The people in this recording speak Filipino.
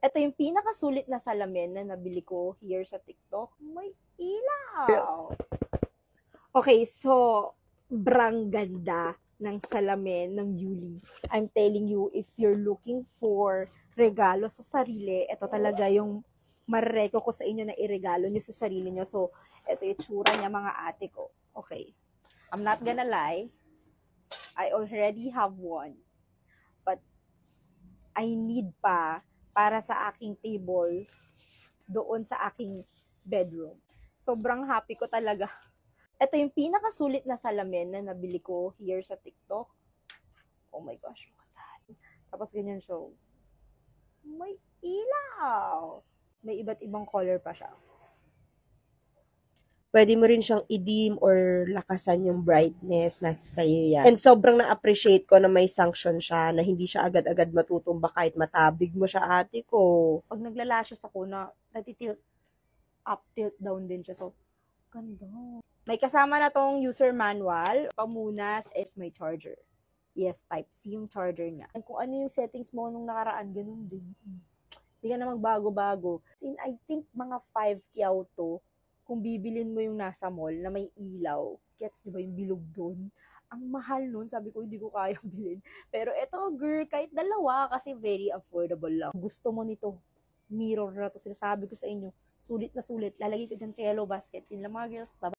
Ito yung pinakasulit na salamin na nabili ko here sa TikTok. May ilaw. Yes. Okay, so, brang ganda ng salamin ng Yuli. I'm telling you, if you're looking for regalo sa sarili, ito talaga yung mareko ko sa inyo na iregalo nyo sa sarili nyo. So, ito yung tsura niya mga ate ko. Okay. I'm not gonna lie. I already have one. But, I need pa para sa aking tables doon sa aking bedroom. Sobrang happy ko talaga. Ito yung pinakasulit na salamin na nabili ko here sa TikTok. Oh my gosh, look at that. Tapos ganyan siya. May ilaw. May iba't ibang color pa siya. Pwede mo rin siyang i-dim or lakasan yung brightness, nasa sa'yo yan. And sobrang na-appreciate ko na may sanction siya, na hindi siya agad-agad matutumba kahit matabig mo siya, ate ko. Pag naglalashes ako na natitilt up, tilt down din siya. So, ganda. May kasama na tong user manual. Pamunas is may charger. Yes, Type-C yung charger niya. And kung ano yung settings mo nung nakaraan, ganun din. Hindi ka na magbago-bago. Sin I think mga 5 kyaw to, kung bibilin mo yung nasa mall na may ilaw, gets nyo ba yung bilog doon? Ang mahal nun, sabi ko, hindi ko kayang bilhin. Pero eto, girl, kahit dalawa, kasi very affordable lang. Gusto mo nito, mirror na to, sinasabi ko sa inyo, sulit na sulit. Lalagay ko dyan sa yellow basket. Yun lang mga girls, bye.